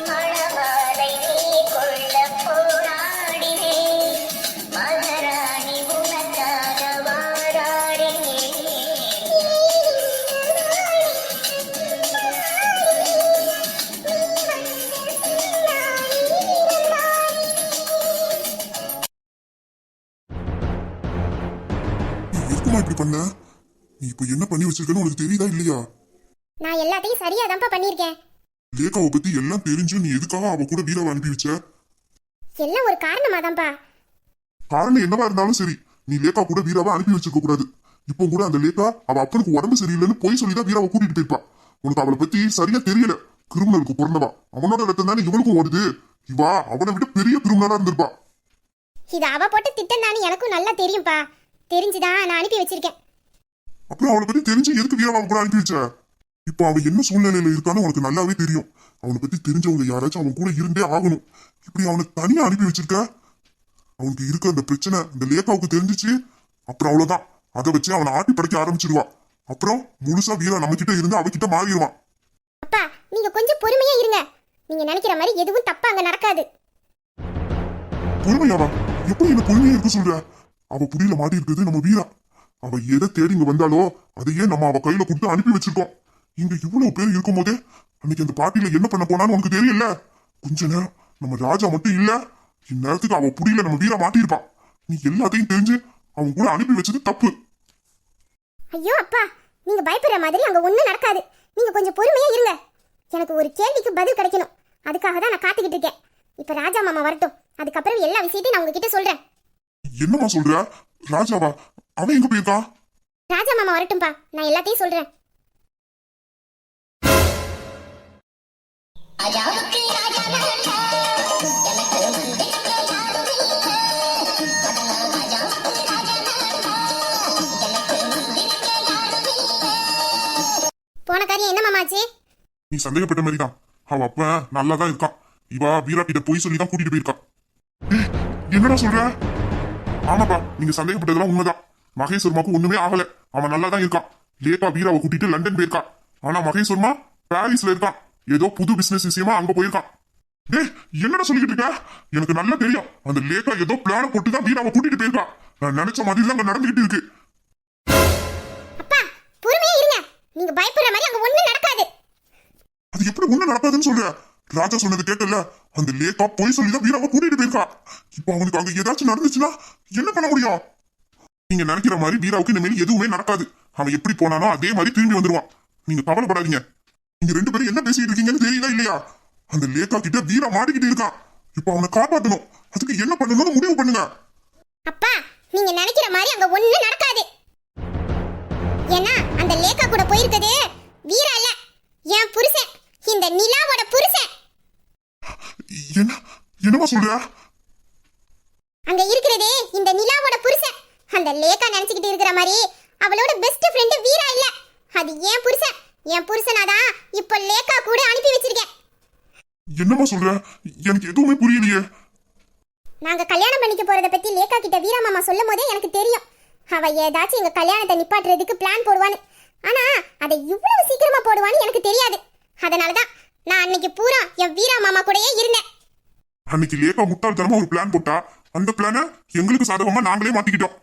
மணவாளை நீ கொள்ள போராடினேன், மகாராணி உனக்காக வாராடினேன். இருக்குமா இப்படி பண்ண? நீ இப்ப என்ன பண்ணி வச்சிருக்கன்னு உனக்கு தெரியுதா இல்லையா? நான் எல்லாத்தையும் சரியா தான்ப்பா பண்ணிருக்கேன். லேகாவை பத்தி எல்லாம் தெரிஞ்சு நீ எதுக்காக அவ கூட வீராவை அனுப்பி வச்ச? எல்லாம் ஒரு காரணமா தான்ப்பா. காரணம் என்னவா இருந்தாலும் சரி, நீ லேகா கூட வீராவை அனுப்பி வச்சிருக்க கூடாது. இப்போ கூட அந்த லேகா அவ அப்பனுக்கு உடம்பு சரியில்லைன்னு போய் சொல்லிதான் வீராவை கூட்டிட்டு போயிருப்பா. உனக்கு அவளை பத்தி சரியா தெரியல. கிரிமினலுக்கு பிறந்தவா, அவனோட ரத்தம் தானே இவனுக்கும் ஓடுது. இவா அவனை விட பெரிய கிரிமினலா இருந்திருப்பா. இது அவ போட்டு திட்டம் தானே எனக்கும் நல்லா தெரியும்பா. தெரிஞ்சுதான் நான் அனுப்பி வச்சிருக்கேன். அப்புறம் அவளை பத்தி தெரிஞ்சு எதுக்கு வீராவை கூட அனுப்பி வச்ச? இப்போ அவன் என்ன சூழ்நிலையில இருக்கான்னு உனக்கு நல்லாவே தெரியும். அவனை பத்தி தெரிஞ்சவங்க யாராச்சும் அவன் கூட இருந்தே ஆகணும். இப்படி அவனை தனியா அனுப்பி வச்சிருக்க. அவனுக்கு இருக்க அந்த பிரச்சனை இந்த லேகாவுக்கு தெரிஞ்சிச்சு, அப்புறம் அவ்வளவுதான். அதை வச்சு அவனை ஆட்டி படைக்க ஆரம்பிச்சிருவா. அப்புறம் முழுசா வீரா நம்ம கிட்ட இருந்து அவகிட்ட மாறிடுவான். அப்பா நீங்க கொஞ்சம் பொறுமையா இருங்க. நீங்க நினைக்கிற மாதிரி எதுவும் தப்பா அங்க நடக்காது. பொறுமையாவா? எப்படி என்ன பொறுமையா இருக்க சொல்ற? அவ புரியல மாட்டி இருக்குது நம்ம வீரா. அவ எதை தேடி இங்க வந்தாலோ அதையே நம்ம அவ கையில கொடுத்து அனுப்பி வச்சிருக்கோம். இங்க இவ்வளவு பேர் இருக்கும் போதே அன்னைக்கு அந்த பார்ட்டியில என்ன பண்ண போனான்னு உனக்கு தெரியல. கொஞ்ச நேரம் நம்ம ராஜா மட்டும் இல்ல, இந்நேரத்துக்கு அவ புரியல நம்ம வீரா மாட்டிருப்பான். நீ எல்லாத்தையும் தெரிஞ்சு அவன் கூட அனுப்பி வச்சது தப்பு. ஐயோ அப்பா, நீங்க பயப்படுற மாதிரி அங்க ஒண்ணும் நடக்காது. நீங்க கொஞ்சம் பொறுமையா இருங்க. எனக்கு ஒரு கேள்விக்கு பதில் கிடைக்கணும். அதுக்காக தான் நான் காத்துக்கிட்டு இருக்கேன். இப்ப ராஜா மாமா வரட்டும், அதுக்கப்புறம் எல்லா விஷயத்தையும் நான் உங்ககிட்ட சொல்றேன். என்னமா சொல்ற? ராஜாவா? அவன் எங்க போயிருக்கான்? ராஜா மாமா வரட்டும்பா, நான் எல்லாத்தையும் சொல்றேன். ராஜாவுக்கு ராஜா நான் எனக்கு வந்து போன காரியம் என்ன மாமாச்சு? நீ சந்தேகப்பட்ட மாதிரி தான். அவ அப்ப நல்லா தான் இருக்கான். இவா வீரா கிட்ட போய் சொல்லி தான் கூட்டிட்டு போயிருக்கான். என்னடா சொல்ற? ஆமாப்பா, நீங்க சந்தேகப்பட்டதெல்லாம் உண்மைதான். மகேஸ்வர்மாக்கு ஒண்ணுமே ஆகல. அவன் நல்லா தான் இருக்கான். லேகா வீராவை கூட்டிட்டு லண்டன் போயிருக்கான். ஆனா மகேஸ்வர்மா பாரிஸ்ல இருக்கான். ஏதோ புது பிசினஸ் விஷயமா அங்க போயிருக்கான். என்னடா சொல்லிக்கிட்டு இருக்க? எனக்கு நல்லா தெரியும். அந்த லேகா ஏதோ பிளான போட்டு தான் வீராவை கூட்டிட்டு போயிருக்கான். நான் நினைச்ச மாதிரி தான் அங்க நடந்துகிட்டு இருக்கு. அப்பா பொறுமையா இருங்க. நீங்க பயப்படுற மாதிரி அங்க ஒண்ணும் நடக்காது. அது எப்படி ஒண்ணு நடக்காதுன்னு சொல்ற? ராஜா சொன்னது கேட்கல. அந்த லேகா போய் சொல்லிதான் வீராவை கூட்டிட்டு போயிருக்கா. இப்ப அவனுக்கு அங்க ஏதாச்சும் நடந்துச்சுன்னா என்ன பண்ண முடியும்? நீங்க நினைக்கிற மாதிரி வீராவுக்கு இந்த மாதிரி எதுவுமே நடக்காது. அவன் எப்படி போனானோ அதே மாதிரி திரும்பி வந்துருவான். நீங்க கவலைப்படாதீங்க. நீங்க ரெண்டு பேரும் என்ன பேசிட்டு இருக்கீங்கன்னு தெரியல இல்லையா? அந்த லேகா கிட்ட வீரா மாட்டிக்கிட்டு இருக்கான். இப்ப அவனை காப்பாத்தணும். அதுக்கு என்ன பண்ணணும்னு முடிவு பண்ணுங்க. அப்பா நீங்க நினைக்கிற மாதிரி அங்க ஒண்ணும் நடக்காது. ஏன்னா அந்த லேகா கூட போயிருக்கது வீரா இல்ல, என் புருஷன், இந்த நிலாவோட புருஷன். என்னமா சொல்ற? அங்க இருக்கிறதே இந்த நிலாவோட புருஷன். அந்த லேகா நினைச்சுக்கிட்டு இருக்கிற மாதிரி அவளோட பெஸ்ட் ஃப்ரெண்ட் வீரா இல்ல, அது என் புருஷன். என் புருஷனாதான் இப்ப லேகா கூட அனுப்பி வச்சிருக்கேன். என்னமா சொல்ற? எனக்கு எதுவுமே புரியலையே. நாங்க கல்யாணம் பண்ணிக்க போறத பத்தி லேகா கிட்ட வீரா மாமா சொல்லும் போதே எனக்கு தெரியும். அவ ஏதாச்சும் எங்க கல்யாணத்தை நிப்பாட்டுறதுக்கு பிளான் போடுவான்னு. ஆனா அதை இவ்வளவு சீக்கிரமா போடுவான்னு எனக்கு தெரியாது. அதனாலதான் நான் அன்னைக்கு பூரா என் வீரா மாமா கூடயே இருந்தேன். அன்னைக்கு லேகா முட்டாள்தனமா ஒரு பிளான் போட்டா, அந்த பிளான எங்களுக்கு சாதகமா நாங்களே மாத்திக்கிட்டோம்.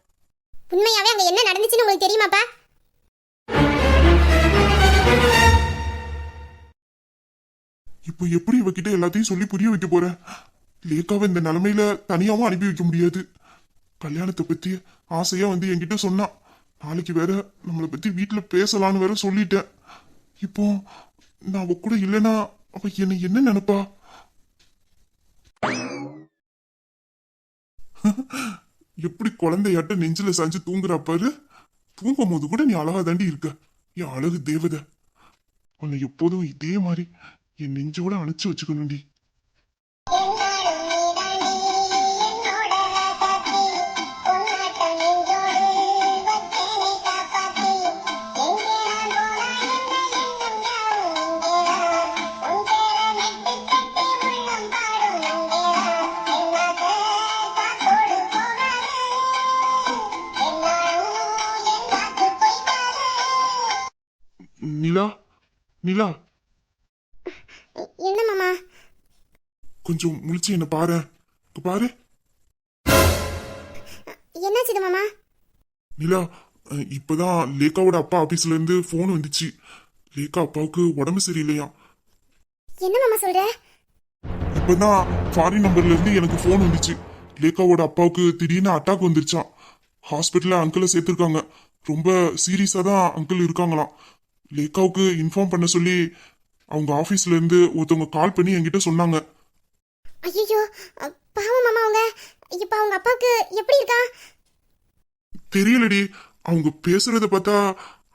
உண்மையாவே அங்க என்ன நடந்துச்சுன்னு உங்களுக்கு தெரியுமாப்பா? இப்போ எப்படி இவகிட்ட எல்லாத்தையும் சொல்லி புரிய வைக்க போற? லேகாவை இந்த நிலைமையில தனியாவும் அனுப்பி வைக்க முடியாது. கல்யாணத்தை பத்தி ஆசையா வந்து என்கிட்ட சொன்னான். நாளைக்கு வேற நம்மளை பத்தி வீட்டுல பேசலான்னு வேற சொல்லிட்டேன். இப்போ நான் அவ கூட இல்லைன்னா அவ என்ன என்ன நினைப்பா? எப்படி குழந்தையாட்ட நெஞ்சில சாஞ்சு தூங்குறா பாரு. தூங்கும் போது கூட நீ அழகா தாண்டி இருக்க. என் அழகு தேவதை. உன்னை எப்போதும் இதே மாதிரி என் நெஞ்சோட அணைச்சு வச்சுக்கணும்டி. நிலா, நிலா, என்ன மாமா? கொஞ்சம் முழிச்சு என்ன பாரு. இங்க பாரு என்னாச்சுது மாமா? நிலா, இப்பதான் லேக்காவோட அப்பா ஆபீஸ்ல இருந்து போன் வந்துச்சு. லேக்கா அப்பாவுக்கு உடம்பு சரியில்லையா. என்ன மாமா சொல்ற? இப்பதான் ஃபாரின் நம்பர்ல இருந்து எனக்கு போன் வந்துச்சு. லேக்காவோட அப்பாவுக்கு திடீர்னு அட்டாக் வந்துருச்சான். ஹாஸ்பிட்டல்ல அங்கிளை சேர்த்திருக்காங்க. ரொம்ப சீரியஸா தான் அங்கிள் இருக்காங்களாம். லேக்காவுக்கு இன்ஃபார்ம் பண்ண சொல்லி அவங்க ஆபீஸ்ல இருந்து ஒருத்தவங்க கால் பண்ணி என்கிட்ட சொன்னாங்க. ஐயோ, பாவம் மாமா. அவங்க இப்ப அவங்க அப்பாவுக்கு எப்படி இருக்கா? தெரியலடி, அவங்க பேசுறத பார்த்தா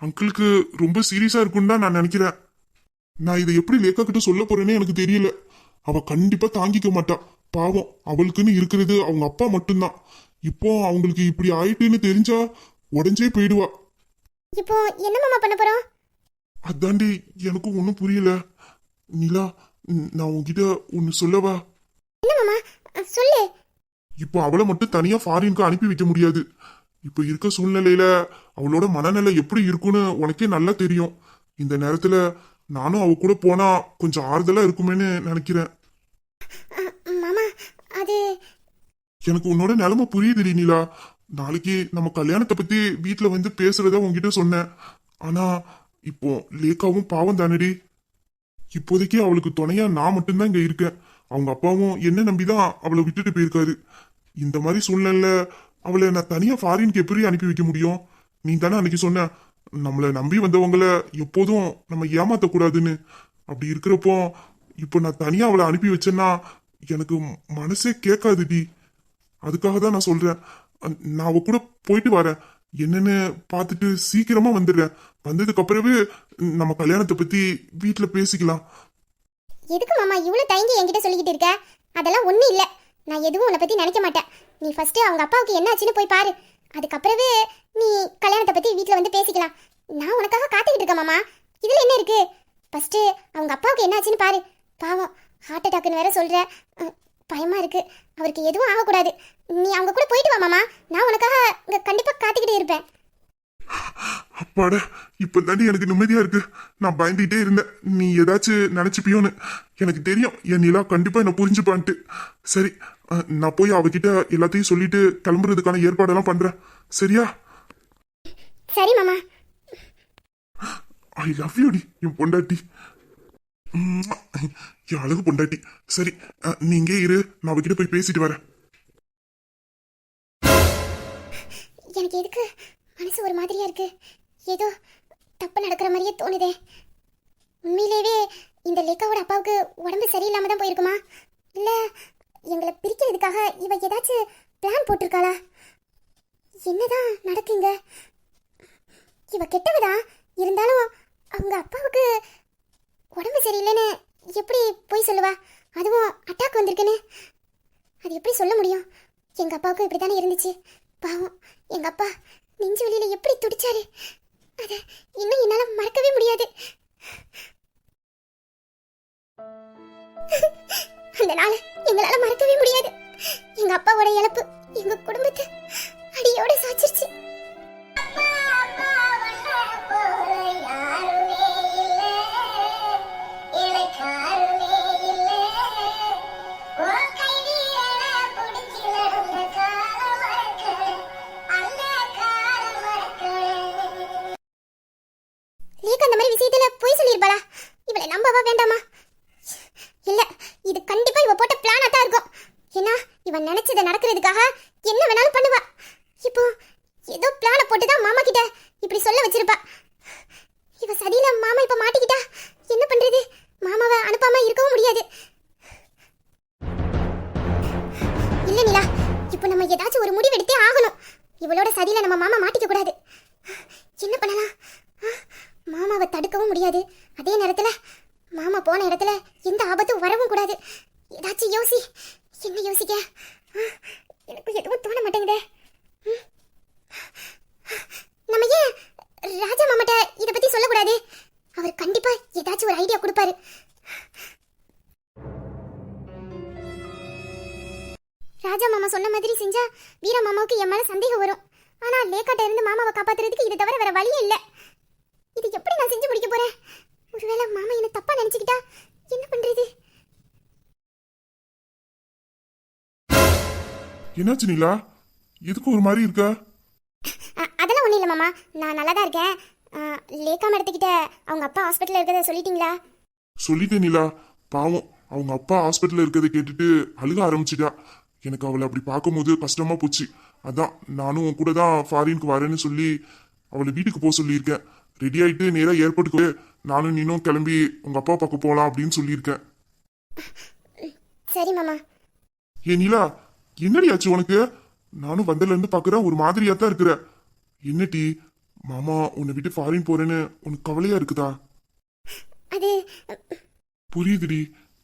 அங்கிளுக்கு ரொம்ப சீரியஸா இருக்குன்னு தான் நான் நினைக்கிறேன். நான் இதை எப்படி லேக்கா கிட்ட சொல்ல போறேன்னு எனக்கு தெரியல. அவ கண்டிப்பா தாங்கிக்க மாட்டா. பாவம், அவளுக்குன்னு இருக்கிறது அவங்க அப்பா மட்டும்தான். இப்போ அவங்களுக்கு இப்படி ஆயிட்டுன்னு தெரிஞ்சா உடஞ்சே போயிடுவா. இப்போ என்ன மாமா பண்ண போறோம்? அதாண்டி எனக்கும் ஒன்றும் புரியல. நிலா, நான் உன்கிட்ட ஒன்னு சொல்லவா? என்ன மாமா? சொல்லு. இப்போ அவளை மட்டும் தனியா ஃபாரினுக்கு அனுப்பி வைக்க முடியாது. இப்போ இருக்க சூழ்நிலையில அவளோட மனநிலை எப்படி இருக்குன்னு உனக்கே நல்லா தெரியும். இந்த நேரத்துல நானும் அவ கூட போனா கொஞ்சம் ஆறுதலா இருக்குமேன்னு நினைக்கிறேன். மாமா, அது எனக்கு உன்னோட நிலைமை புரியுதுடி நிலா. நாளைக்கு நம்ம கல்யாணத்தை பத்தி வீட்டுல வந்து பேசுறத உன்கிட்ட சொன்னேன். ஆனா இப்போ லேக்காவும் பாவம் தானடி. இப்போதைக்கு அவளுக்கு துணையா நான் மட்டும்தான் இங்க இருக்கேன். அவங்க அப்பாவும் என்ன நம்பிதான் அவளை விட்டுட்டு போயிருக்காரு. இந்த மாதிரி சூழ்நிலையில அவளை நான் தனியா ஃபாரினுக்கு எப்படி அனுப்பி வைக்க முடியும்? நீ தானே அன்னைக்கு சொன்ன, நம்மளை நம்பி வந்தவங்கள எப்போதும் நம்ம ஏமாத்த கூடாதுன்னு. அப்படி இருக்கிறப்போ இப்போ நான் தனியா அவளை அனுப்பி வச்சேன்னா எனக்கு மனசே கேட்காதுடி. அதுக்காக தான் நான் சொல்றேன். நான் அவ கூட போயிட்டு வரேன். என்னன்னு பார்த்துட்டு சீக்கிரமா வந்துடுறேன். வந்ததுக்கு அப்புறமே நம்ம கல்யாணத்தை பத்தி வீட்டுல பேசிக்கலாம். எதுக்கு மாமா இவ்வளவு தயங்கி என்கிட்ட சொல்லிக்கிட்டு இருக்க? அதெல்லாம் ஒண்ணும் இல்ல. நான் எதுவும் உன்னை பத்தி நினைக்க மாட்டேன். நீ ஃபர்ஸ்ட் அவங்க அப்பாவுக்கு என்ன ஆச்சுன்னு போய் பாரு. அதுக்கப்புறமே நீ கல்யாணத்தை பத்தி வீட்டுல வந்து பேசிக்கலாம். நான் உனக்காக காத்துக்கிட்டு இருக்கேன் மாமா. இதுல என்ன இருக்கு? ஃபர்ஸ்ட் அவங்க அப்பாவுக்கு என்ன ஆச்சுன்னு பாரு. பாவம், ஹார்ட் அட்டாக்னு வேற சொல்ற. பயமா இருக்கு. அவருக்கு எதுவும் ஆகக்கூடாது. நீ அவங்க கூட போயிட்டு வா மாமா. நான் உனக்காக இங்க கண்டிப்பா காத்துக்கிட்டே இருப்பேன். அப்பாட, இப்ப தாண்டி எனக்கு நிம்மதியா இருக்கு. நான் பயந்துகிட்டே இருந்தேன் நீ ஏதாச்சும் நினைச்சுப்பியோன்னு. எனக்கு தெரியும் என் நிலா கண்டிப்பா என்ன புரிஞ்சுப்பான்ட்டு. சரி, நான் போய் அவகிட்ட எல்லாத்தையும் சொல்லிட்டு கிளம்புறதுக்கான ஏற்பாடெல்லாம் பண்றேன். சரியா? சரி மாமா. I love you T N பொண்டாட்டி. என் அழகு பொண்டாட்டி. சரி, நீங்க இரு, நான் அவகிட்ட போய் பேசிட்டு வரேன். எனக்கு எதுக்கு மனசு ஒரு மாதிரியா இருக்கு? ஏதோ தப்பு நடக்கிற மாதிரியே தோணுதே. உண்மையிலேயே இந்த லேக்காவோட அப்பாவுக்கு உடம்பு சரியில்லாம தான் போயிருக்குமா? இல்ல எங்களை பிரிக்கிறதுக்காக இவ ஏதாச்சும் பிளான் போட்டிருக்காளா? என்னதான் நடக்குங்க? இவ கெட்டவதான் இருந்தாலும் அவங்க அப்பாவுக்கு உடம்பு சரியில்லைன்னு எப்படி போய் சொல்லுவா? அதுவும் அட்டாக் வந்திருக்குன்னு அது எப்படி சொல்ல முடியும்? எங்க அப்பாவுக்கும் இப்படி தானே இருந்துச்சு. பாவம், எங்க அப்பா நெஞ்சு வலியில எப்படி துடிச்சாரு. அத இன்னும் என்னால மறக்கவே முடியாது. அந்த நாள் எங்களால மறக்கவே முடியாது. எங்க அப்பாவோட இழப்பு எங்க குடும்பத்தை அடியோட சாச்சிருச்சு. லேக்கா அந்த மாதிரி விஷயத்துல போய் சொல்லிருப்பாளா? இவளை நம்பவா வேண்டாமா? இல்ல, இது கண்டிப்பா இவ போட்ட பிளானா தான் இருக்கும். ஏன்னா இவன் நினைச்சதை நடக்கிறதுக்காக என்ன வேணாலும் பண்ணுவா. இப்போ ஏதோ பிளான போட்டுதான் மாமா கிட்ட இப்படி சொல்ல வச்சிருப்பா. இவ சதியில மாமா இப்ப மாட்டிக்கிட்டா என்ன பண்றது? மாமாவை அனுப்பாம இருக்கவும் முடியாது. இல்ல நிலா, இப்போ நம்ம ஏதாச்சும் ஒரு முடிவு எடுத்தே ஆகணும். இவளோட சதியில நம்ம மாமா மாட்டிக்க கூடாது. என்ன பண்ணலாம்? மாமாவை தடுக்கவும் முடியாது. அதே நேரத்துல மாமா போன இடத்துல எந்த ஆபத்தும் வரவும் கூடாது. ஏதாச்சும் யோசி. என்ன யோசிக்க? எனக்கு எதுவும் தோண மாட்டேங்குதே. நம்ம ஏன் ராஜா மாமாட்ட இத பத்தி சொல்லக்கூடாது? அவர் கண்டிப்பா ஏதாச்சும் ஒரு ஐடியா கொடுப்பாரு. ராஜா மாமா சொன்ன மாதிரி செஞ்சா வீரா மாமாவுக்கு என் மேல சந்தேகம் வரும். ஆனா லேக்காட்ட இருந்து மாமாவை காப்பாத்துறதுக்கு இது தவிர வேற வழியே இல்ல. இது எப்படி நான் செஞ்சு முடிக்க போறேன்? ஒருவேளை மாமா என்ன தப்பா நினைச்சுக்கிட்டா என்ன பண்றது? என்னாச்சு நிலா? எதுக்கு ஒரு மாதிரி இருக்க? அதெல்லாம் ஒன்றும் இல்லை மாமா, நான் நல்லா தான் இருக்கேன். லேக்கா மேடத்துக்கிட்ட அவங்க அப்பா ஹாஸ்பிட்டலில் இருக்கிறத சொல்லிட்டீங்களா? சொல்லிட்டேன் நிலா. பாவம், அவங்க அப்பா ஹாஸ்பிட்டல்ல இருக்கிறத கேட்டுட்டு அழுக ஆரம்பிச்சிட்டா. எனக்கு அவளை அப்படி பார்க்கும்போது கஷ்டமா போச்சு. அதான் நானும் உன் கூட தான் ஃபாரினுக்கு வரேன்னு சொல்லி அவளை வீட்டுக்கு போக சொல்லியிருக்கேன். ரெடி ஆயிட்டு நேரா ஏர்போர்ட்டுக்கு நானும் நீனும் கிளம்பி உங்க அப்பா பார்க்க போகலாம் அப்படின்னு சொல்லியிருக்கேன். சரி மாமா. ஏ நிலா, என்னடி ஆச்சு உனக்கு? நானும் வந்ததுல இருந்து பாக்குறேன் ஒரு மாதிரியா தான் இருக்கிற. என்னடி, மாமா உன்னை விட்டு ஃபாரின் போறேன்னு உனக்கு கவலையா இருக்குதா? அது புரியுதுடி,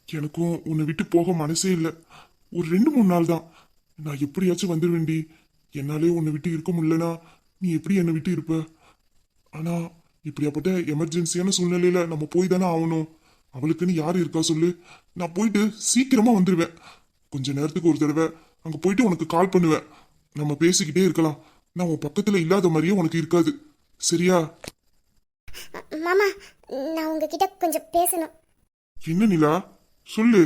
எனக்கும் உன்னை விட்டு போக மனசே இல்லை. ஒரு 2-3 நாள் தான், நான் எப்படியாச்சும் வந்துடுவேன்டி. என்னாலே உன்னை விட்டு இருக்க முடியலனா நீ எப்படி என்னை விட்டு இருப்ப? ஆனா இப்படியாப்பட்ட எமர்ஜென்சியான சூழ்நிலையில நம்ம போய் தானே ஆகணும். அவளுக்குன்னு யாரு இருக்கா சொல்லு? நான் போயிட்டு சீக்கிரமா வந்துடுவேன். கொஞ்ச நேரத்துக்கு ஒரு தடவை அங்க போயிட்டு உனக்கு கால் பண்ணுவேன். நம்ம பேசிக்கிட்டே இருக்கலாம். நான் உன் பக்கத்துல இல்லாத மாதிரியே உனக்கு இருக்காது, சரியா? மாமா, நான் உங்ககிட்ட கொஞ்சம் பேசணும். என்ன நிலா, சொல்லு.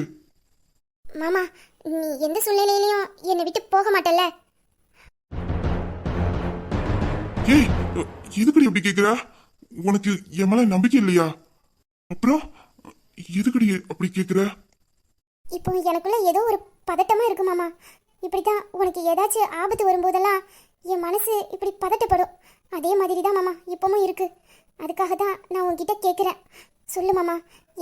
மாமா, நீ எந்த சூழ்நிலையிலையும் என்னை விட்டு போக மாட்டல்ல? ஏய், எதுக்கடி அப்படி கேக்குற? உனக்கு என் மேல நம்பிக்கை இல்லையா? அப்புறம் எதுக்கடி அப்படி கேக்குற? இப்போ எனக்குள்ள ஏதோ ஒரு பதட்டமா இருக்கு மாமா. இப்படித்தான் உனக்கு ஏதாச்சும் ஆபத்து வரும்போதெல்லாம் என் மனசு இப்படி பதட்டப்படும். அதே மாதிரி தான் மாமா இப்பவும் இருக்கு. அதுக்காக தான் நான் உன்கிட்ட கேட்குறேன். சொல்லு மாமா,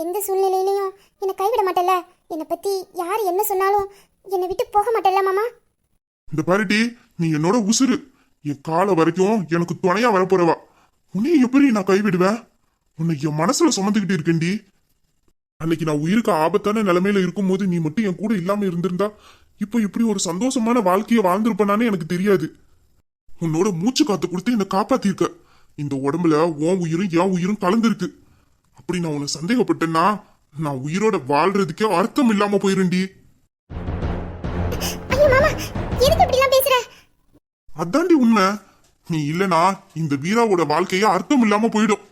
எந்த சூழ்நிலையிலையும் என்னை கைவிட மாட்டல்ல? என்னை பற்றி யார் என்ன சொன்னாலும் என்னை விட்டு போக மாட்டல்ல மாமா? இந்த பாருடி, நீ என்னோட உசுரு. என் காலை வரைக்கும் எனக்கு துணையா வரப்போறவா. உன்னை எப்படி நான் கைவிடுவேன்? உன்னை என் மனசுல சுமந்துக்கிட்டு இருக்கேன்டி. அன்னைக்கு நான் உயிருக்கு ஆபத்தான நிலைமையில இருக்கும்போது நீ மட்டும் என் கூட இல்லாம இருந்திருந்தா இப்போ இப்படி ஒரு சந்தோஷமான வாழ்க்கையை வாழ்ந்திருப்பேனானே எனக்கு தெரியாது. உன்னோட மூச்சு காத்து கொடுத்து என்னை காப்பாத்திருக்க. இந்த உடம்புல உன் உயிரும் என் உயிரும் கலந்துருக்கு. அப்படி நான் உன்னை சந்தேகப்பட்டேன்னா நான் உயிரோட வாழ்றதுக்கே அர்த்தம் இல்லாம போயிருண்டி. ஐயோ மாமா, எதுக்கு இப்படிலாம் பேசுற? அதாண்டி உண்மை. நீ இல்லனா இந்த வீராவோட வாழ்க்கைய அர்த்தம் இல்லாம போயிடும்.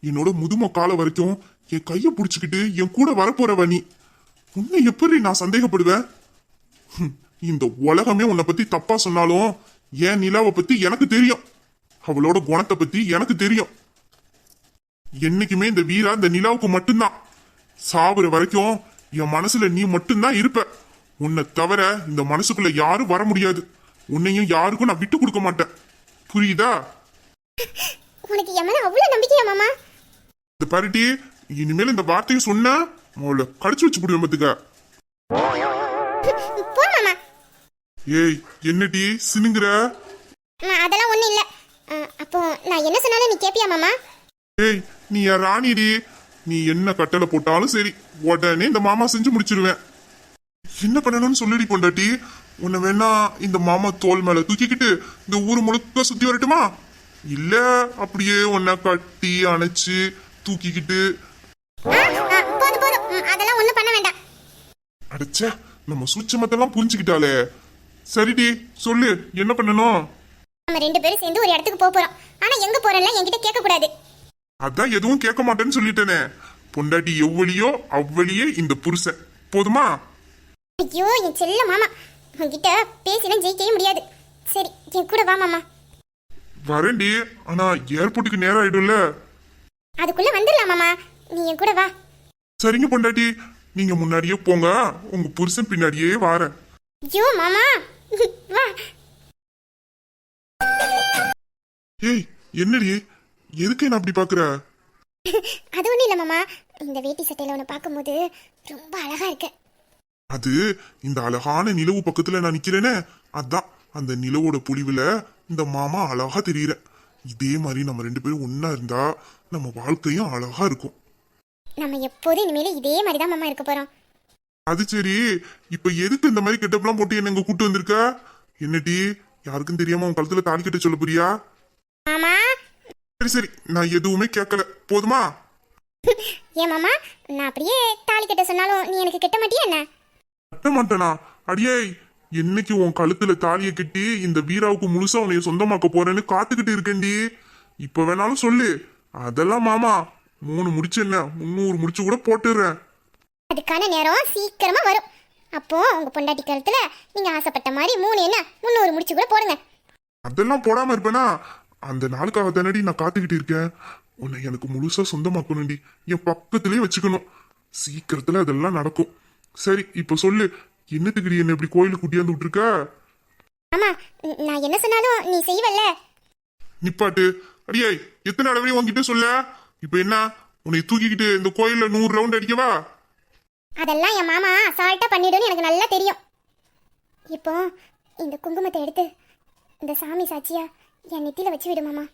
என்னோட முதுமை கால வரைக்கும் என் கைய புடிச்சுக்கிட்டு என் கூட வரப்போறவ நீ. உன்னை எப்படி நான் சந்தேகப்படுவேன்? இந்த உலகமே உன்னை பத்தி தப்பா சொன்னாலும் என் நிலாவை பத்தி எனக்கு தெரியும். அவளோட குணத்தை பத்தி எனக்கு தெரியும். என்னைக்குமே இந்த வீரா இந்த நிலாவுக்கு மட்டும்தான். சாகுற வரைக்கும் என் மனசுல நீ மட்டும்தான் இருப்ப. உன்னை தவிர இந்த மனசுக்குள்ள யாரும் வர முடியாது. உன்னையும் யாருக்கும் நான் விட்டு கொடுக்க மாட்டேன், புரியுதா? உனக்கு என் மேல அவ்வளவு நம்பிக்கையா மாமா? இந்த பாருட்டி, இனிமேல் இந்த வார்த்தையை சொன்னா அவளை கடிச்சு வச்சு போடுவேன் பாத்துக்க. போ மாமா. ஏய், என்னடி சினுங்குற? அதெல்லாம் ஒண்ணும் இல்ல. அப்போ நான் என்ன சொன்னாலும் நீ கேப்பியா மாமா? ஏய், நீ என் ராணிடி. நீ என்ன கட்டளை போட்டாலும் சரி, உடனே இந்த மாமா செஞ்சு முடிச்சிருவேன். என்ன பண்ணணும்னு சொல்லிடி பொண்டாட்டி. உன்னை வேணா இந்த மாமா தோல் மேல தூக்கிக்கிட்டு இந்த ஊர் முழுக்க சுத்தி வரட்டுமா? இல்ல அப்படியே உன்னை கட்டி அணைச்சு தூக்கிக்கிட்டு? போதும் போதும், அதெல்லாம் ஒண்ணும் பண்ண வேண்டாம். அடைச்ச, நம்ம சூட்சமத்தெல்லாம் புரிஞ்சுக்கிட்டாலே. சரிடி, சொல்லு என்ன பண்ணணும்? நம்ம 2 பேரும் சேர்ந்து ஒரு இடத்துக்கு போறோம். ஆனா எங்க போறோம்ல என்கிட்ட கேட்க கூடாது. அதான் எதுவும் கேட்க மாட்டேன்னு சொல்லிட்டேனே. பொண்டாட்டி எவ்வளியோ அவ்வளியே இந்த புருஷன், போதுமா? ஐயோ என் செல்ல மாமா, உன்கிட்ட பேசினா ஜெயிக்கவே முடியாது. சரி, என் கூட வா மாமா. வரேன்டி, ஆனா ஏர்போர்ட்டுக்கு நேரம் ஆயிடும்ல. அதுக்குள்ள வந்துடலாம் மாமா, நீ என் கூட வா. சரிங்க பொண்டாட்டி, நீங்க முன்னாடியே போங்க, உங்க புருஷன் பின்னாடியே வாரேன். ஐயோ மாமா, வா. ஏய், என்னடி, எதுக்கு என்ன அப்படி பாக்குற? அது ஒண்ணும் இல்ல மாமா, இந்த வேட்டி சட்டையில உன்னை பார்க்கும்போது ரொம்ப அழகா இருக்க. அது இந்த அழகான நிலவு பக்கத்துல நான் நிக்கிறேனே, அதான் அந்த நிலவோட பொலிவுல இந்த மாமா அழகா தெரியுற. இதே மாதிரி நம்ம 2 பேரும் ஒன்னா இருந்தா நம்ம வாழ்க்கையும் அழகா இருக்கும். நம்ம எப்போதும் இனிமேல இதே மாதிரி தான் மாமா இருக்க போறோம். அது சரி, இப்ப எதுக்கு இந்த மாதிரி கெட்டப்லாம் போட்டு என்ன இங்க கூட்டு வந்திருக்க? என்னடி, யாருக்கும் தெரியாம உன் கழுத்துல தாலி கட்ட சொல்ல போறியா? மாமா. சரி சரி, நான் எதுவுமே கேட்கல, போதுமா? ஏன் மாமா, நான் அப்படியே தாலி கட்ட சொன்னாலும் நீ எனக்கு கட்ட மாட்டியா என்ன? கட்ட மாட்டேனா? அடியே, என்னைக்கு உன் கழுத்துல தாலியை கட்டி இந்த வீராவுக்கு முழுசா உன்னைய சொந்தமாக்க போறேன்னு காத்துக்கிட்டு இருக்கேன்டி. இப்ப வேணாலும் சொல்லு. அதெல்லாம் மாமா 3 முடிச்சு என்ன 300 முடிச்சு கூட போட்டுடுறேன். அதுக்கான நேரம் சீக்கிரமா வரும். அப்போ உங்க பொண்டாட்டி கழுத்துல நீங்க ஆசைப்பட்ட மாதிரி 3 என்ன 300 முடிச்சு கூட போடுங்க. அதெல்லாம் போடாம இருப்பேனா? அந்த நாளுக்காக தானடி நான் காத்துக்கிட்டு இருக்கேன். உன்னை எனக்கு முழுசா சொந்தமாக்கணும்டி, என் பக்கத்திலேயே வச்சுக்கணும். சீக்கிரத்துல அதெல்லாம் நடக்கும். சரி இப்ப சொல்லு, என்னத்துக்குடி என்ன இப்படி கோயிலுக்கு கூட்டியாந்து விட்டுருக்க? ஆமா, நான் என்ன சொன்னாலும் நீ செய்வல்ல. நிப்பாட்டு. அடியே, எத்தனை தடவை உன்கிட்ட சொல்ல? இப்ப என்ன, உன்னை தூக்கிக்கிட்டு இந்த கோயில்ல 100 ரவுண்ட் அடிக்கவா? அதெல்லாம் என் மாமா சால்ட்டா பண்ணிடுன்னு எனக்கு நல்லா தெரியும். இப்போ இந்த குங்குமத்தை எடுத்து இந்த சாமி சாட்சியா என் நெத்தியில வச்சு விடு மாமா.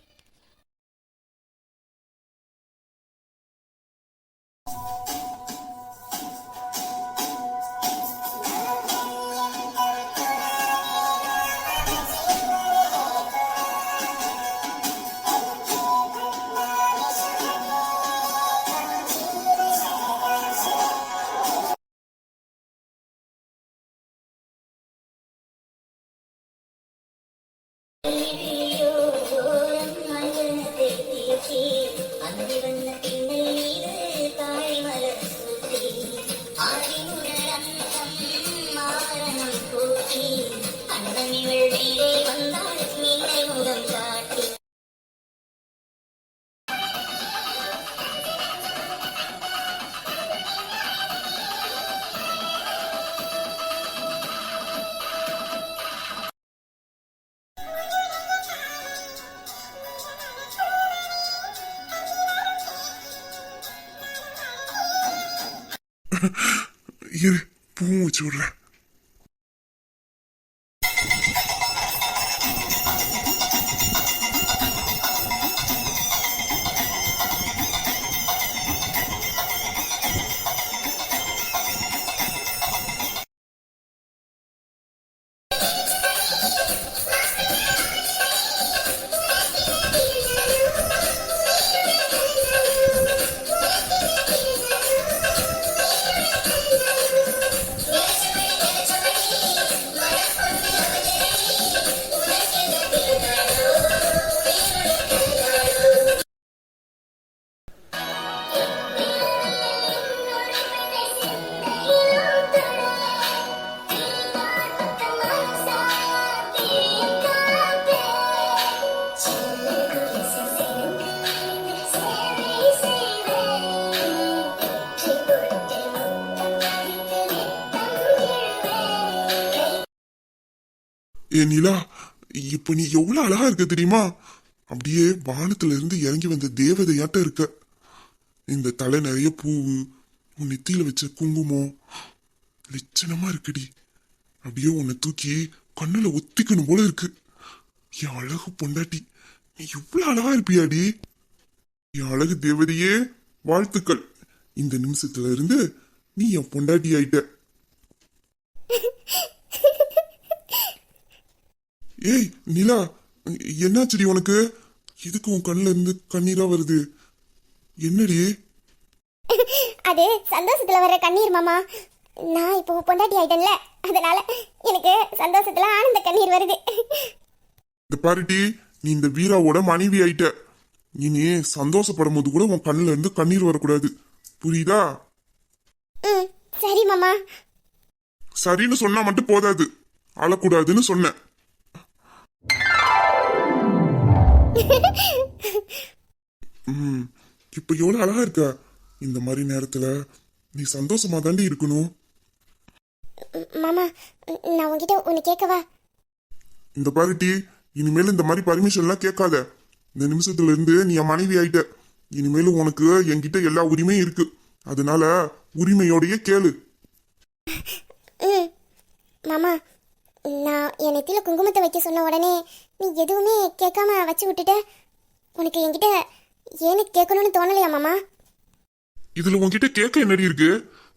இரு, பூவும் வச்சு விடுறேன். ஏ நிலா, இப்ப நீ எவ்வளவு அழகா இருக்க தெரியுமா? அப்படியே வானத்துல இருந்து இறங்கி வந்த தேவதையாட்ட இருக்க. இந்த தலை நிறைய பூவு, உன் நெத்தியில வச்ச குங்குமம் லட்சணமா இருக்குடி. அப்படியே உன்னை தூக்கி கண்ணுல ஒத்திக்கணும் போல இருக்கு. என் அழகு பொண்டாட்டி, நீ இவ்வளவு அழகா இருப்பியாடி? என் அழகு தேவதையே, வாழ்த்துக்கள். இந்த நிமிஷத்துல இருந்து நீ என் பொண்டாட்டி ஆயிட்ட. ஏய் நிலா, என்னாச்சுடி உனக்கு? எதுக்கு உன் கண்ணுல இருந்து கண்ணீரா வருது? என்னடி? அது சந்தோஷத்துல வர கண்ணீர் மாமா. நான் இப்போ பொண்டாட்டி ஆயிட்டேன்ல, அதனால எனக்கு சந்தோஷத்துல ஆனந்த கண்ணீர் வருது. இந்த பாருடி, நீ இந்த வீராவோட மனைவி ஆயிட்ட. இனி சந்தோஷப்படும் போது கூட உன் கண்ணுல இருந்து கண்ணீர் வரக்கூடாது, புரியுதா? சரி மாமா. சரின்னு சொன்னா மட்டும் போதாது, அழக்கூடாதுன்னு சொன்ன. இப்ப எவ்வளவு அழகா இருக்க. இந்த மாதிரி நேரத்துல நீ சந்தோஷமா தாண்டி இருக்கணும். மாமா, நான் உன்கிட்ட ஒன்னு கேட்கவா? இந்த பாருட்டி, இனிமேல் இந்த மாதிரி பர்மிஷன் எல்லாம் கேட்காத. இந்த நிமிஷத்துல இருந்து நீ என் மனைவி ஆயிட்ட. இனிமேலும் உனக்கு என்கிட்ட எல்லா உரிமையும் இருக்கு. அதனால உரிமையோடய கேளு. மாமா, நான் என் நெத்தியில குங்குமத்தை வைக்க சொன்ன உடனே நீ எதுவுமே கேட்காம வச்சு விட்டுட்ட. உனக்கு என்கிட்ட ஏன்னு கேட்கணும்னு தோணலையா மாமா? இதுல உன்கிட்ட கேட்க என்னடி இருக்கு?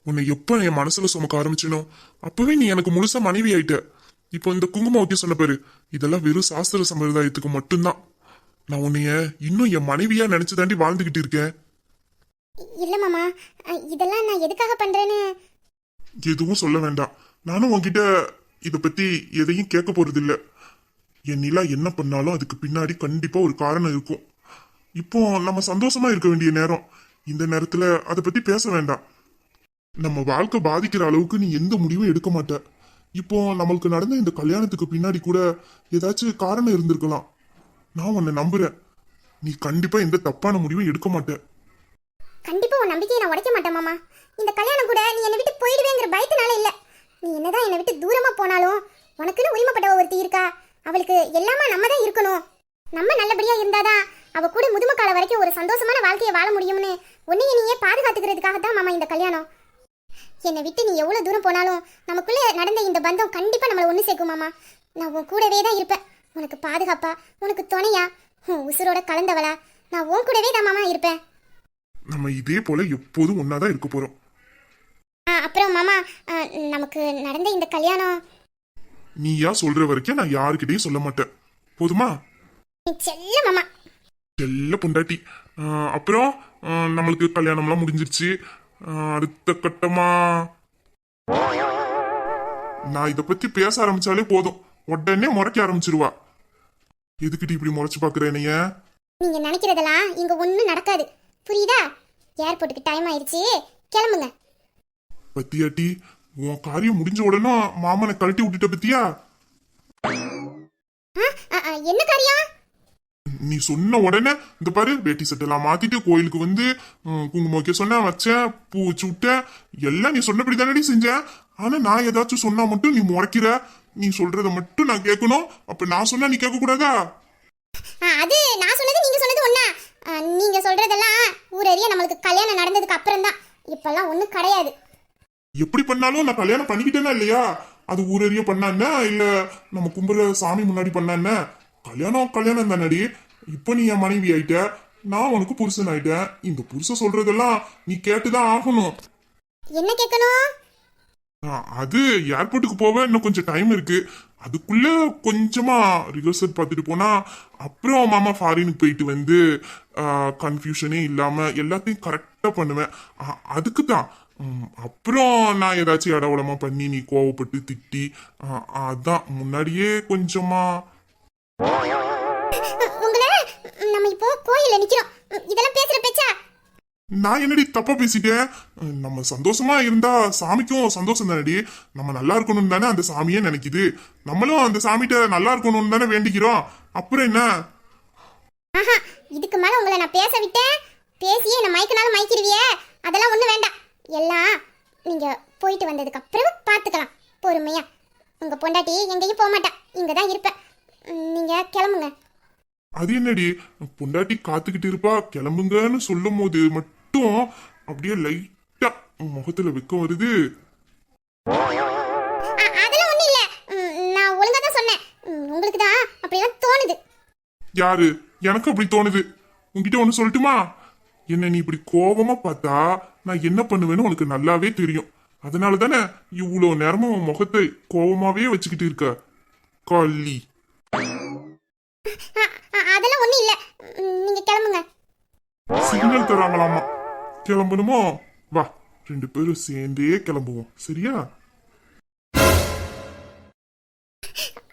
உன்னை எப்ப என் மனசுல சுமக்க ஆரம்பிச்சனோ அப்பவே நீ எனக்கு முழுசா மனைவி ஆயிட்ட. இப்போ இந்த குங்குமம் வைக்க சொன்ன பாரு, இதெல்லாம் வெறும் சாஸ்திர சம்பிரதாயத்துக்கு மட்டும்தான். நான் உன்னைய இன்னும் என் மனைவியா நினைச்சு தாண்டி வாழ்ந்துகிட்டு இருக்கேன். இல்ல மாமா, இதெல்லாம் நான் எதுக்காக பண்றேன்னு எதுவும் சொல்ல வேண்டாம். நானும் உன்கிட்ட இத பத்தி எதையும் கேட்க போறது இல்ல. என் நிலா என்ன பண்ணாலும் அதுக்கு பின்னாடி கண்டிப்பா ஒரு காரணம் இருக்கும். இப்போ நம்ம சந்தோஷமா இருக்க வேண்டிய நேரம். இந்த நேரத்துல அதை பத்தி பேச வேண்டாம். நம்ம வாழ்க்கை பாதிக்கிற அளவுக்கு நீ எந்த முடிவும் எடுக்க மாட்ட. இப்போ நம்மளுக்கு நடந்த இந்த கல்யாணத்துக்கு பின்னாடி கூட ஏதாச்சும் காரணம் இருந்திருக்கலாம். நான் உன்னை நம்புறேன். நீ கண்டிப்பா எந்த தப்பான முடிவும் எடுக்க மாட்ட. கண்டிப்பா உன் நம்பிக்கையை நான் உடைக்க மாட்டேன் மாமா. இந்த கல்யாணம் கூட நீ என்னை விட்டு போயிடுவேங்கிற பயத்தினால இல்ல. நீ என்னதான் என்னை விட்டு தூரமா போனாலும் உனக்குன்னு உரிமைப்பட்ட ஒருத்தி இருக்கா. அவளுக்கு எல்லாமா நம்ம தான் இருக்கணும். நம்ம நல்லபடியா இருந்தாதான் அவ கூட முதுமை காலம் வரைக்கும் ஒரு சந்தோஷமான வாழ்க்கையை வாழ முடியும்னு உன்னைய நீயே பாதுகாத்துக்கிறதுக்காக தான் மாமா இந்த கல்யாணம். என்னை விட்டு நீ எவ்வளவு தூரம் போனாலும் நமக்குள்ள நடந்த இந்த பந்தம் கண்டிப்பா நம்மளை ஒண்ணு சேர்க்கும் மாமா. நான் உன் கூடவே தான் இருப்பேன். உனக்கு பாதுகாப்பா, உனக்கு துணையா, உன் உசுரோட கலந்தவளா நான் உன் கூடவே தான் மாமா இருப்பேன். நம்ம இதே போல எப்போதும் ஒன்னாதான் இருக்க போறோம். அப்புறம் மாமா, நமக்கு நடந்த இந்த கல்யாணம் நீயா சொல்ற வரைக்கும் நான் யாருக்கிட்டையும் சொல்ல மாட்டேன். போதுமா? செல்ல மாமா. செல்ல பொண்டாட்டி. அப்புறம் நம்மளுக்கு கல்யாணம்லாம் முடிஞ்சிருச்சு. அடுத்த கட்டமா நான் இத பத்தி பேச ஆரம்பிச்சாலே போதும் உடனே முறைக்க ஆரம்பிச்சிருவா. எதுக்கிட்டு இப்படி முறைச்சு பாக்குற என்னைய? நீங்க நினைக்கிறதெல்லாம் இங்க ஒண்ணும் நடக்காது, புரியுதா? ஏர்போர்ட்டுக்கு டைம் ஆயிடுச்சு, கிளம்புங்க. பத்தியாட்டி, உன் காரியம் முடிஞ்ச உடனே மாமனை கழட்டி விட்டுட்ட பத்தியா? என்ன காரியம்? நீ சொன்ன உடனே இந்த பாரு, வேட்டி சட்டெல்லாம் மாத்திட்டு கோயிலுக்கு வந்து குங்குமம் வைக்க சொன்ன, வச்சேன், பூ வச்சு விட்டேன், எல்லாம் நீ சொன்னபடி தானடி செஞ்சேன். ஆனா நான் ஏதாச்சும் சொன்னா மட்டும் நீ முறைக்கிற. நீ சொல்றத மட்டும் நான் கேட்கணும். அப்ப நான் சொன்னா நீ கேட்க கூடாதா? அது நான் சொன்னது நீங்க சொன்னது ஒண்ணா? நீங்க சொல்றதெல்லாம் ஊரறிய நம்மளுக்கு கல்யாணம் நடந்ததுக்கு அப்புறம் தான். இப்பெல்லாம் ஒண்ணும் கிடையாது. எப்படி பண்ணாலும் நான் கல்யாணம் பண்ணிக்கிட்டேனா இல்லையா? அது ஊரறிய பண்ணான்னா இல்ல நம்ம கும்புற சாமி முன்னாடி பண்ணான்னா? கல்யாணம் தானடி. இப்ப நீ என் மனைவி ஆயிட்ட, நான் உனக்கு புருஷன் ஆயிட்டேன். இந்த புருஷன் சொல்றதெல்லாம் நீ கேட்டுதான் ஆகணும். என்ன கேட்கணும்? அது ஏர்போர்ட்டுக்கு போக இன்னும் கொஞ்சம் டைம் இருக்கு. அதுக்குள்ள கொஞ்சமா ரிஹர்சல் பார்த்துட்டு போனா அப்புறம் மாமா ஃபாரினுக்கு போயிட்டு வந்து கன்ஃபியூஷனே இல்லாம எல்லாத்தையும் கரெக்டா பண்ணுவேன். அதுக்கு தான். அப்புறம் நான் ஏதாச்சும் இடவடமா பண்ணி நீ கோவப்பட்டு திட்டி அதான் முன்னாடியே கொஞ்சமா. உங்களை நம்ம இப்போ கோயில்ல நிக்கிறோம், இதெல்லாம் பேசுற பேச்சா? நான் என்னடி தப்பா பேசிட்டேன்? நம்ம சந்தோஷமா இருந்தா சாமிக்கும் சந்தோஷம் தானடி. நம்ம நல்லா இருக்கணும்னு தானே அந்த சாமியே நினைக்குது. நம்மளும் அந்த சாமிகிட்ட நல்லா இருக்கணும்னு தானே வேண்டிக்கிறோம். அப்புறம் என்ன? இதுக்கு மேல உங்களை நான் பேச விட்டேன், பேசியே என்ன மயக்கினாலும் மயக்கிடுவியே. அதெல்லாம் ஒண்ணு வேண்டாம். எல்லாம் நீங்க போயிட்டு வந்ததுக்கு அப்புறம் பாத்துக்கலாம் பொறுமையா. உங்க பொண்டாட்டி எங்கேயும் போக மாட்டா, இங்கதான் இருப்பேன். நீங்க கிளம்புங்க. அது என்னடி, பொண்டாட்டி காத்துக்கிட்டு இருப்பா கிளம்புங்கன்னு சொல்லும் போது மட்டும் அப்படியே லைட்டா முகத்துல வெக்கம் வருது. அதெல்லாம் ஒண்ணு இல்ல, நான் ஒழுங்கா தான் சொன்னேன். உங்களுக்கு தான் அப்படியெல்லாம் தோணுது. யாரு? எனக்கு அப்படி தோணுது. உன்கிட்ட ஒண்ணு சொல்லட்டுமா? என்ன நீ இப்படி கோபமா பார்த்தா நான் என்ன பண்ணுவேன்னு உனக்கு நல்லாவே தெரியும். அதனால தானே இவ்வளவு நேரமும் உன் முகத்தை கோபமாவே வச்சுக்கிட்டு இருக்க. கள்ளி. அதெல்லாம் ஒண்ணு இல்ல, நீங்க கிளம்புங்க. சிக்னல் தராங்களாமா. கிளம்பணுமோ? வா, ரெண்டு பேரும் சேர்ந்தே கிளம்புவோம், சரியா?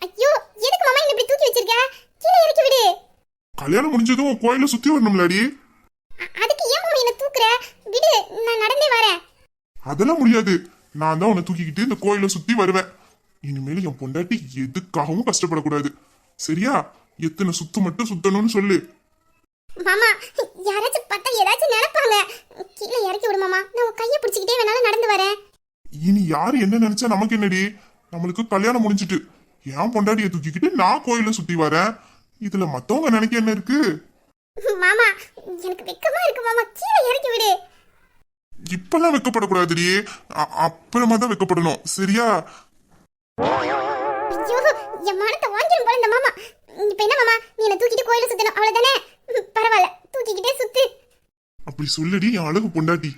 ஐயோ, எதுக்கு மாமா என்ன இப்படி தூக்கி வச்சிருக்க? கீழே இறக்கி விடு. கல்யாணம் முடிஞ்சதும் கோயில சுத்தி வரணும்லாடி. அதுக்கு ஏன் மாமா என்ன தூக்குற? விடு, நான் நடந்தே வரேன். அதெல்லாம் முடியாது. நான் தான் உன்னை தூக்கிக்கிட்டு இந்த கோயில சுத்தி வருவேன். இனிமேல் என் பொண்டாட்டி எதுக்காகவும் கஷ்டப்படக்கூடாது, சரியா? எத்தனை சுத்து மட்டும் சுத்தணும்னு சொல்லு. மாமா, யாராச்சும் பார்த்தா ஏதாச்சும் நினைப்பாங்க. கீழே இறக்கி விடு மாமா, நான் உன் கையை பிடிச்சிக்கிட்டே வேணாலும் நடந்து வரேன். இனி யாரு என்ன நினைச்சா நமக்கு என்னடி? நம்மளுக்கு கல்யாணம் முடிஞ்சிட்டு என் பொண்டாட்டியை தூக்கிக்கிட்டு நான் கோயில சுத்தி வரேன். இதுல மத்தவங்க நினைக்க என்ன இருக்கு? மாமா, எனக்கு வெக்கமா இருக்கு மாமா, கீழே இறக்கி விடு. இப்பெல்லாம் வெக்கப்படக்கூடாதுடி, அப்புறமா தான் வெக்கப்படணும், சரியா? ஐயோ, என் மானத்தை வாங்கிடும் போல இந்த மாமா. இப்ப என்ன மாமா, நீ என்ன தூக்கிட்டு கோயில சுத்தணும் அவ்வளவுதானே? பரவாயில்ல, தூக்கிக்கிட்டே சுத்து. அப்படி சொல்லடி என் அழகு பொண்டாட்டி.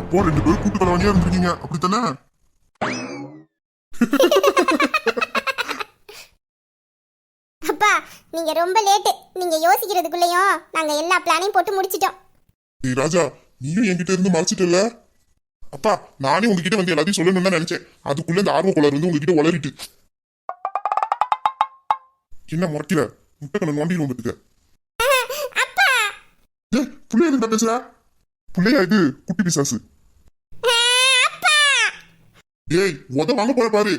அப்போ ரெண்டு பேரும் கூட்டு கலவாணியா இருந்திருக்கீங்க, அப்படித்தானே? நீங்க ரொம்ப லேட்டு. நீங்க யோசிக்கிறதுக்குள்ளேயும் நாங்க எல்லா பிளானையும் போட்டு முடிச்சிட்டோம். ஏய் ராஜா, நீயும் என்கிட்ட இருந்து மறைச்சிட்டல. அப்பா, நானே உங்ககிட்ட வந்து எல்லாத்தையும் சொல்லணும்னு தான் நினைச்சேன். அதுக்குள்ள இந்த ஆர்வ கோளாறு வந்து உங்ககிட்ட வளரிட்டு. என்ன முறைக்கிற? முட்டைக்கண்ண நோண்டிடும் பத்துக்க. அப்பா ஏய், புள்ளைய என்ன பேசுற? புள்ளையா இது? குட்டி பிசாசு. அப்பா ஏய், உத வாங்க போற பாரு.